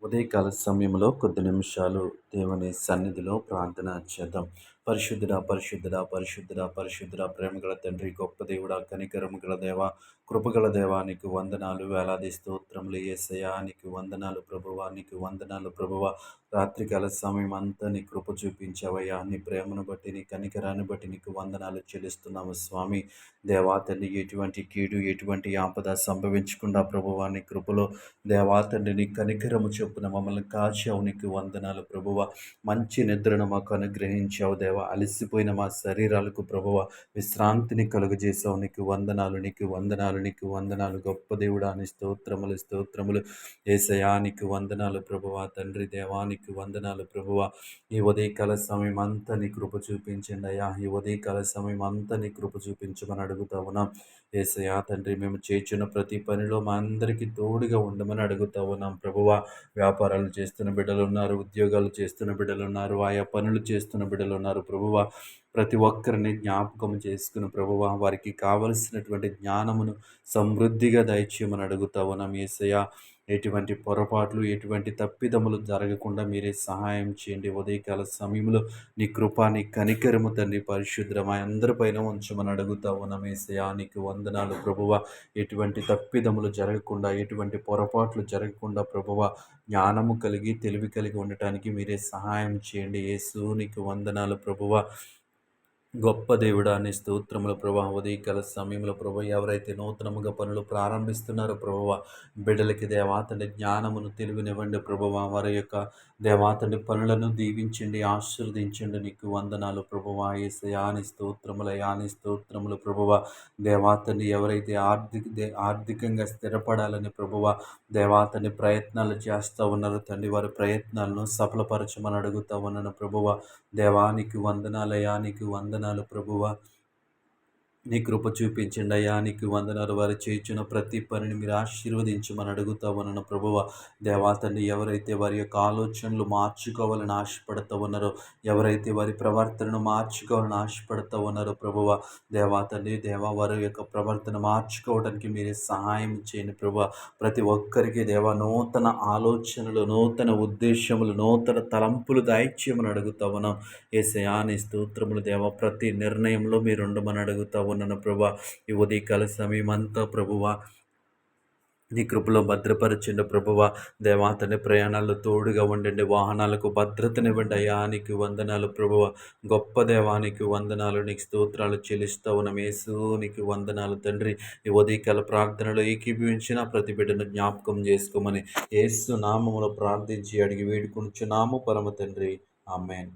ఉదయకాల సమయంలో కొద్ది నిమిషాలు దేవుని సన్నిధిలో ప్రార్థన చేద్దాం. పరిశుద్ధుడా, పరిశుద్ధుడా, పరిశుద్ధుడా, పరిశుద్ధుడా, ప్రేమగల తండ్రి, గొప్ప దేవుడా, కనికరము గల దేవా, కృపగల దేవా, నీకు వందనాలు, వేలాది స్తోత్రములు యేసయ్యా, నీకు వందనాలు ప్రభువా, నీకు వందనాలు ప్రభువా. రాత్రికాల సమయం అంతా నీ కృప చూపించావయ్యా, నీ ప్రేమను బట్టి, నీ కనికరాన్ని బట్టి నీకు వందనాలు చెల్లిస్తున్నాము స్వామి. దేవా తండ్రి, ఎటువంటి కీడు, ఎటువంటి ఆపద సంభవించకుండా ప్రభువా, నీ కృపలో దేవా తండ్రి, నీ కనికరము చొప్పున మమ్మల్ని కాచావు, నీకు వందనాలు ప్రభువ. మంచి నిద్రను మాకు అనుగ్రహించావు దేవా. అలసిపోయిన మా శరీరాలకు ప్రభువ విశ్రాంతిని కలుగజేసావు, నీకు వందనాలు, నీకు వందనాలు, నీకు వందనాలు. గొప్ప దేవుడా, నీ స్తోత్రములు, స్తోత్రములు యేసయ్యా, నీకు వందనాలు ప్రభువ. తండ్రి దేవా, నీకు వందనాలు ప్రభువ. ఈ ఉదయకాల సమయం అంతా నీ కృప చూపించండి అయ్యా. ఈ ఉదయకాల సమయం అంతా నీ కృప చూపించమని అడుగుతా ఉన్నాం యేసయ్యా. తండ్రి, మేము చేర్చున్న ప్రతి పనిలో మా అందరికీ తోడుగా ఉండమని అడుగుతా ఉన్నాం ప్రభువ. వ్యాపారాలు చేస్తున్న బిడ్డలు ఉన్నారు, ఉద్యోగాలు చేస్తున్న బిడ్డలు ఉన్నారు, ఆయా పనులు చేస్తున్న బిడ్డలు ఉన్నారు ప్రభువ. ప్రతి ఒక్కరిని జ్ఞాపకం చేసుకుని ప్రభువ, వారికి కావలసినటువంటి జ్ఞానమును సమృద్ధిగా దయచేయమని అడుగుతా ఉన్నాం యేసయ్యా. ఎటువంటి పొరపాట్లు, ఎటువంటి తప్పిదములు జరగకుండా మీరే సహాయం చేయండి. ఉదయకాల సమయంలో నీ కృప, నీ కనికరము తండ్రి పరిశుద్ధ మా అందరిపైన ఉంచమని అడుగుతా ఉన్నాం యేసయ్యా. నీకు వందనాలు ప్రభువ. ఎటువంటి తప్పిదములు జరగకుండా, ఎటువంటి పొరపాట్లు జరగకుండా ప్రభువ, జ్ఞానము కలిగి, తెలివి కలిగి ఉండటానికి మీరే సహాయం చేయండి యేసు. నీకు వందనాలు ప్రభువ. గొప్ప దేవుడా, నీ స్తోత్రముల ప్రభా. ఉదయకాల సమయంలో ప్రభు, ఎవరైతే నూతనముగా పనులు ప్రారంభిస్తున్నారో ప్రభువ, బిడ్డలకి దేవాతండి జ్ఞానమును తెలివినివ్వండి ప్రభువ. వారి యొక్క దేవాతండి పనులను దీవించండి, ఆశీర్వదించండి. నీకు వందనాలు ప్రభువ. యేసయ్యా, నీ స్తోత్రములయ్యా, నీ స్తోత్రములు ప్రభువ. దేవాతండి, ఎవరైతే ఆర్థికంగా స్థిరపడాలని ప్రభువ దేవాతండి ప్రయత్నాలు చేస్తూ ఉన్నారు తండ్రి, వారి ప్రయత్నాలను సఫలపరచమని అడుగుతా ఉన్నాను ప్రభువ. దేవానికి వందనాలయ్యా, నీకు వందనాలు ప్రభువ. నీ కృప చూపించండి అయ్యా, నీకు వందనాలు. వారు చేయించిన ప్రతి పనిని మీరు ఆశీర్వదించమని అడుగుతా ఉన్నాను ప్రభువ. దేవాతండి, ఎవరైతే వారి యొక్క ఆలోచనలు మార్చుకోవాలని ఆశపడుతూ ఉన్నారో, ఎవరైతే వారి ప్రవర్తనను మార్చుకోవాలని ఆశపడుతూ ఉన్నారో ప్రభువ, దేవాతండి దేవా, వారి యొక్క ప్రవర్తన మార్చుకోవడానికి మీరే సహాయం చేయండి ప్రభువ. ప్రతి ఒక్కరికి దేవా నూతన ఆలోచనలు, నూతన ఉద్దేశములు, నూతన తలంపులు దయచేయమని అడుగుతా ఉన్నాం యేసయ్యా. నీ స్తోత్రములు దేవా. ప్రతి నిర్ణయంలో మీరు ఉండమని అడుగుతా ఉన్నాను ప్రభా. ఈ ఉదయకాల సమయం అంతా ప్రభువా నీ కృపలో భద్రపరచండి ప్రభువ. దేవాతని ప్రయాణాల్లో తోడుగా ఉండండి, వాహనాలకు భద్రతనివ్వండి అయ్యా. నీకు వందనాలు ప్రభువ. గొప్ప దేవానికి వందనాలు, నీకు స్తోత్రాలు చెల్లిస్తా ఉన్నాం యేసు. నీకు వందనాలు తండ్రి. ఈ ఉదయకాల ప్రార్థనలో ఏకీభవించిన ప్రతి బిడ్డను జ్ఞాపకం చేసుకోమని యేసు నామములో ప్రార్థించి అడిగి వేడుకొనుచున్నాము పరమ తండ్రి. ఆమేన్.